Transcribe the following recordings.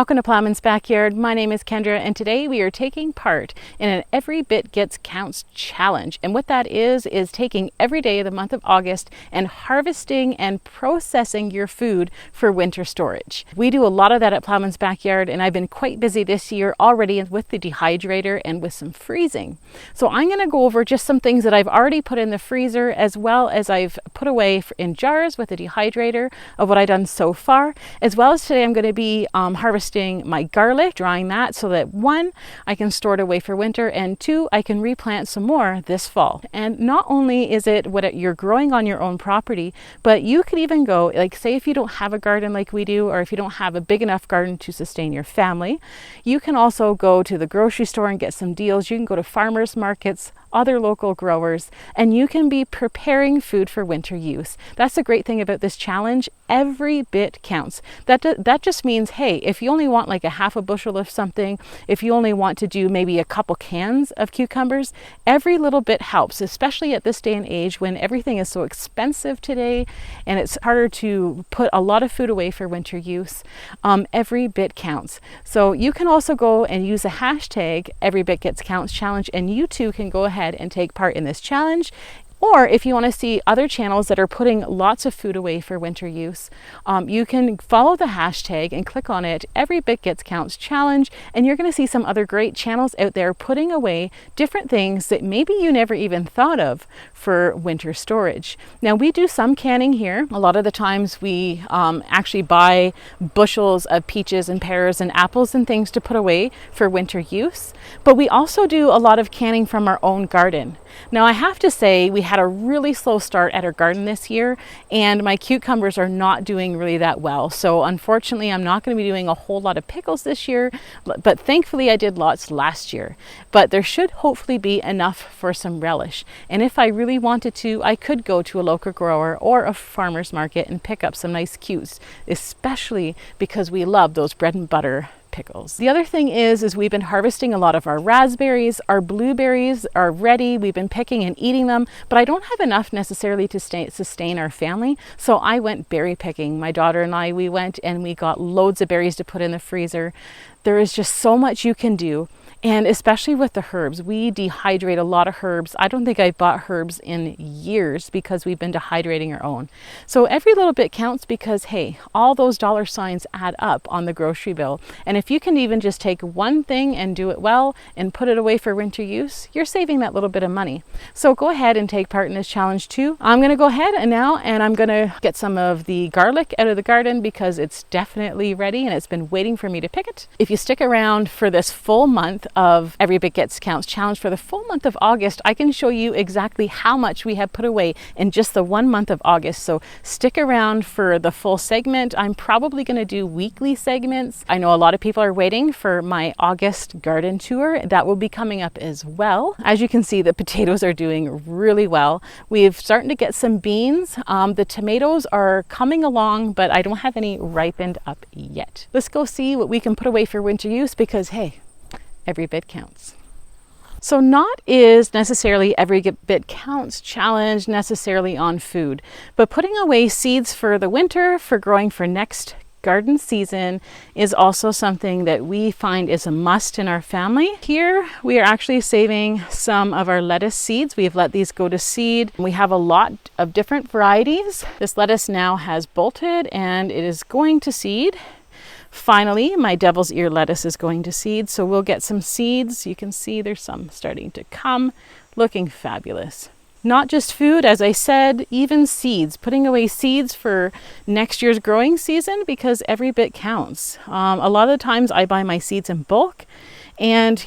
Welcome to Plowman's Backyard. My name is Kendra, and today we are taking part in an Every Bit Gets Counts challenge. And what that is taking every day of the month of August and harvesting and processing your food for winter storage. We do a lot of that at Plowman's Backyard, and I've been quite busy this year already with the dehydrator and with some freezing. So I'm going to go over just some things that I've already put in the freezer, as well as I've put away in jars with the dehydrator of what I've done so far, as well as today I'm going to be harvesting my garlic, drying that so that one, I can store it away for winter, and two, I can replant some more this fall. And not only is it what you're growing on your own property, but you could even go, like say if you don't have a garden like we do, or if you don't have a big enough garden to sustain your family, you can also go to the grocery store and get some deals. You can go to farmers markets, other local growers, and you can be preparing food for winter use. That's the great thing about this challenge. Every bit counts. That just means, hey, if you only want like a half a bushel of something, if you only want to do maybe a couple cans of cucumbers, every little bit helps, especially at this day and age when everything is so expensive today and it's harder to put a lot of food away for winter use. Every bit counts. So you can also go and use the hashtag Every Bit Gets Counts challenge, and you too can go ahead and take part in this challenge. Or if you want to see other channels that are putting lots of food away for winter use, you can follow the hashtag and click on it, Every Bit Gets Counts challenge, and you're going to see some other great channels out there putting away different things that maybe you never even thought of for winter storage. Now we do some canning here. A lot of the times we actually buy bushels of peaches and pears and apples and things to put away for winter use, but we also do a lot of canning from our own garden. Now I have to say we had a really slow start at our garden this year, and my cucumbers are not doing really that well. So unfortunately, I'm not going to be doing a whole lot of pickles this year, but thankfully I did lots last year. But there should hopefully be enough for some relish. And if I really wanted to, I could go to a local grower or a farmer's market and pick up some nice cutes, especially because we love those bread and butter pickles. The other thing is we've been harvesting a lot of our raspberries. Our blueberries are ready. We've been picking and eating them, but I don't have enough necessarily to sustain our family. So I went berry picking. My daughter and I, we went and we got loads of berries to put in the freezer. There is just so much you can do. And especially with the herbs, we dehydrate a lot of herbs. I don't think I've bought herbs in years because we've been dehydrating our own. So every little bit counts because, hey, all those dollar signs add up on the grocery bill. And if you can even just take one thing and do it well and put it away for winter use, you're saving that little bit of money. So go ahead and take part in this challenge too. I'm going to go ahead and I'm going to get some of the garlic out of the garden because it's definitely ready and it's been waiting for me to pick it. If you stick around for this full month of Every Bit Gets Counts challenge for the full month of August, I can show you exactly how much we have put away in just the 1 month of August. So stick around for the full segment. I'm probably going to do weekly segments. I know a lot of people are waiting for my August garden tour. That will be coming up as well. As you can see, the potatoes are doing really well. We've starting to get some beans. The tomatoes are coming along, but I don't have any ripened up yet. Let's go see what we can put away for winter use because, hey, every bit counts. So not is necessarily Every Bit Counts challenge necessarily on food, but putting away seeds for the winter for growing for next garden season is also something that we find is a must in our family. Here we are actually saving some of our lettuce seeds. We've let these go to seed. We have a lot of different varieties. This lettuce now has bolted and it is going to seed. Finally, my devil's ear lettuce is going to seed, so we'll get some seeds. You can see there's some starting to come, looking fabulous. Not just food, as I said, even seeds, putting away seeds for next year's growing season because every bit counts. A lot of the times I buy my seeds in bulk, and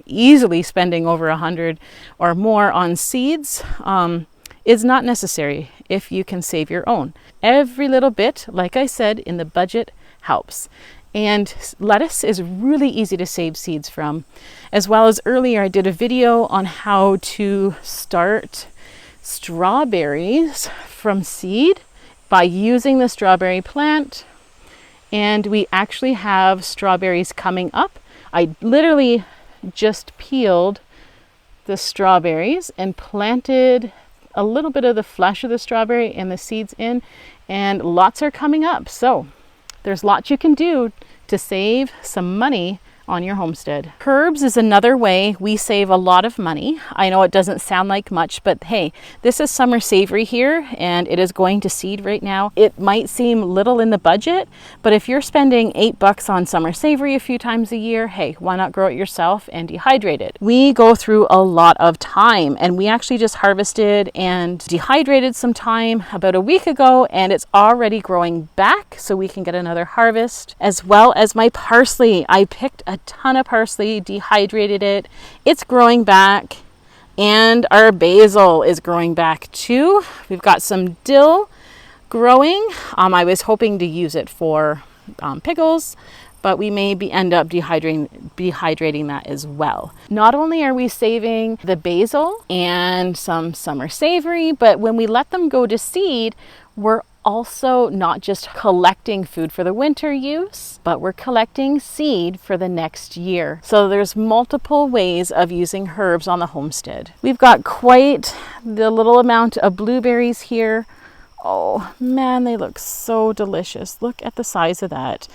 easily spending over $100 or more on seeds is not necessary if you can save your own. Every little bit, like I said, in the budget helps. And lettuce is really easy to save seeds from. As well as earlier, I did a video on how to start strawberries from seed by using the strawberry plant. And we actually have strawberries coming up. I literally just peeled the strawberries and planted a little bit of the flesh of the strawberry and the seeds in, and lots are coming up. So there's lots you can do to save some money on your homestead. Herbs is another way we save a lot of money. I know it doesn't sound like much, but hey, this is summer savory here and it is going to seed right now. It might seem little in the budget, but if you're spending $8 on summer savory a few times a year, hey, why not grow it yourself and dehydrate it? We go through a lot of time, and we actually just harvested and dehydrated some thyme about a week ago, and it's already growing back so we can get another harvest, as well as my parsley. I picked a ton of parsley, dehydrated it. It's growing back, and our basil is growing back too. We've got some dill growing. I was hoping to use it for pickles, but we may end up dehydrating that as well. Not only are we saving the basil and some summer savory, but when we let them go to seed, we're also not just collecting food for the winter use, but we're collecting seed for the next year. So there's multiple ways of using herbs on the homestead. We've got quite the little amount of blueberries here. Oh man, they look so delicious. Look at the size of that.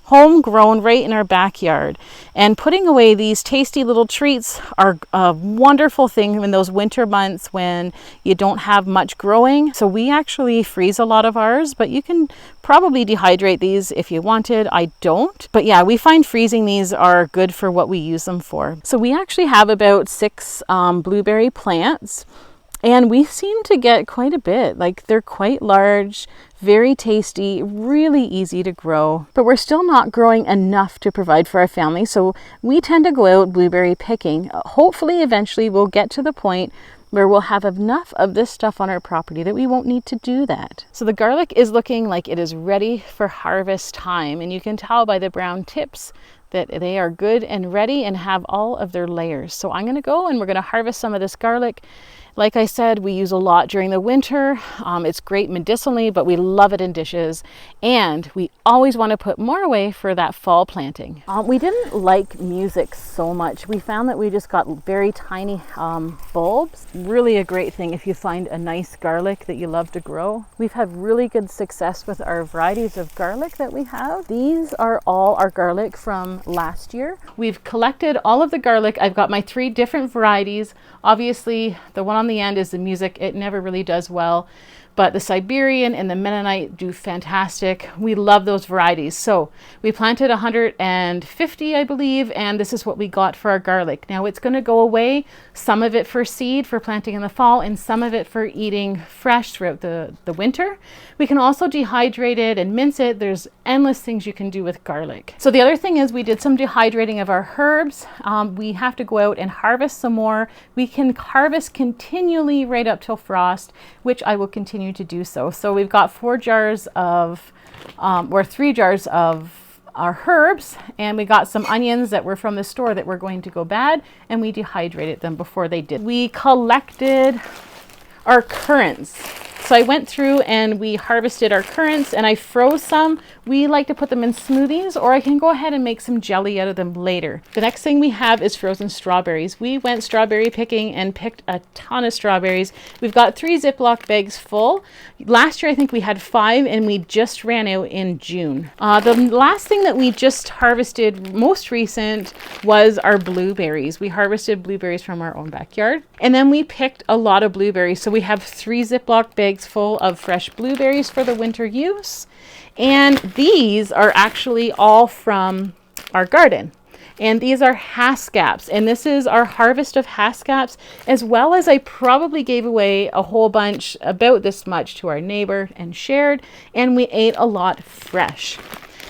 Homegrown right in our backyard. And putting away these tasty little treats are a wonderful thing in those winter months when you don't have much growing. So we actually freeze a lot of ours, but you can probably dehydrate these if you wanted. I don't. But yeah, we find freezing these are good for what we use them for. So we actually have about 6 blueberry plants. And we seem to get quite a bit. Like, they're quite large, very tasty, really easy to grow. But we're still not growing enough to provide for our family, so we tend to go out blueberry picking. Hopefully, eventually, we'll get to the point where we'll have enough of this stuff on our property that we won't need to do that. So the garlic is looking like it is ready for harvest time, and you can tell by the brown tips that they are good and ready and have all of their layers. So I'm going to go and we're going to harvest some of this garlic. Like I said, we use a lot during the winter. It's great medicinally, but we love it in dishes. And we always want to put more away for that fall planting. We didn't like music so much. We found that we just got very tiny bulbs. Really a great thing if you find a nice garlic that you love to grow. We've had really good success with our varieties of garlic that we have. These are all our garlic from last year. We've collected all of the garlic. I've got my 3 different varieties. Obviously, the one on the end is the music. It never really does well, but the Siberian and the Mennonite do fantastic. We love those varieties. So we planted 150, I believe, and this is what we got for our garlic. Now it's going to go away, some of it for seed for planting in the fall and some of it for eating fresh throughout the winter. We can also dehydrate it and mince it. There's endless things you can do with garlic. So the other thing is we did some dehydrating of our herbs. We have to go out and harvest some more. We can harvest continually right up till frost, which I will continue to do so. So we've got 3 jars of our herbs, and we got some onions that were from the store that were going to go bad, and we dehydrated them before they did. We collected our currants. So I went through and we harvested our currants and I froze some. We like to put them in smoothies, or I can go ahead and make some jelly out of them later. The next thing we have is frozen strawberries. We went strawberry picking and picked a ton of strawberries. We've got 3 Ziploc bags full. Last year I think we had 5 and we just ran out in June. The last thing that we just harvested, most recent, was our blueberries. We harvested blueberries from our own backyard, and then we picked a lot of blueberries. So we have 3 Ziploc bags full of fresh blueberries for the winter use. And these are actually all from our garden. And these are haskaps. And this is our harvest of haskaps, as well as I probably gave away a whole bunch, about this much, to our neighbor and shared. And we ate a lot fresh.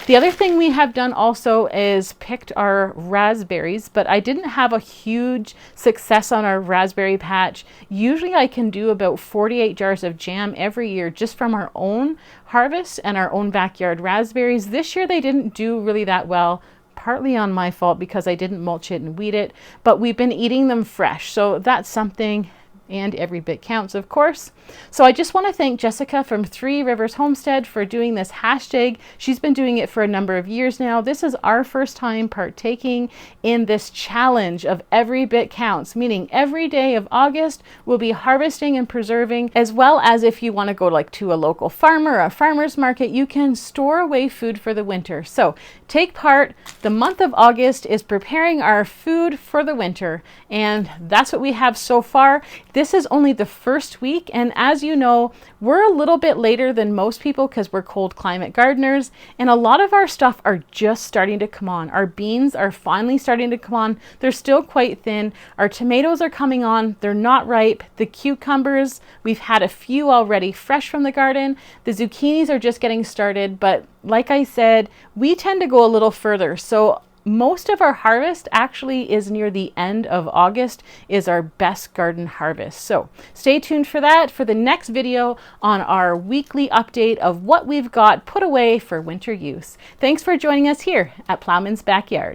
The other thing we have done also is picked our raspberries, but I didn't have a huge success on our raspberry patch. Usually I can do about 48 jars of jam every year just from our own harvest and our own backyard raspberries. This year they didn't do really that well, partly on my fault because I didn't mulch it and weed it, but we've been eating them fresh. So that's something And every bit counts, of course. So I just want to thank Jessica from Three Rivers Homestead for doing this hashtag. She's been doing it for a number of years now. This is our first time partaking in this challenge of every bit counts, meaning every day of August we'll be harvesting and preserving, as well as if you want to go like to a local farmer or a farmer's market, you can store away food for the winter. So take part. The month of August is preparing our food for the winter, and that's what we have so far. This is only the first week, and as you know, we're a little bit later than most people because we're cold climate gardeners, and a lot of our stuff are just starting to come on. Our beans are finally starting to come on. They're still quite thin. Our tomatoes are coming on. They're not ripe. The cucumbers, we've had a few already fresh from the garden. The zucchinis are just getting started, but like I said, we tend to go a little further. So most of our harvest actually is near the end of August, is our best garden harvest. So stay tuned for that, for the next video on our weekly update of what we've got put away for winter use. Thanks for joining us here at Plowman's Backyard.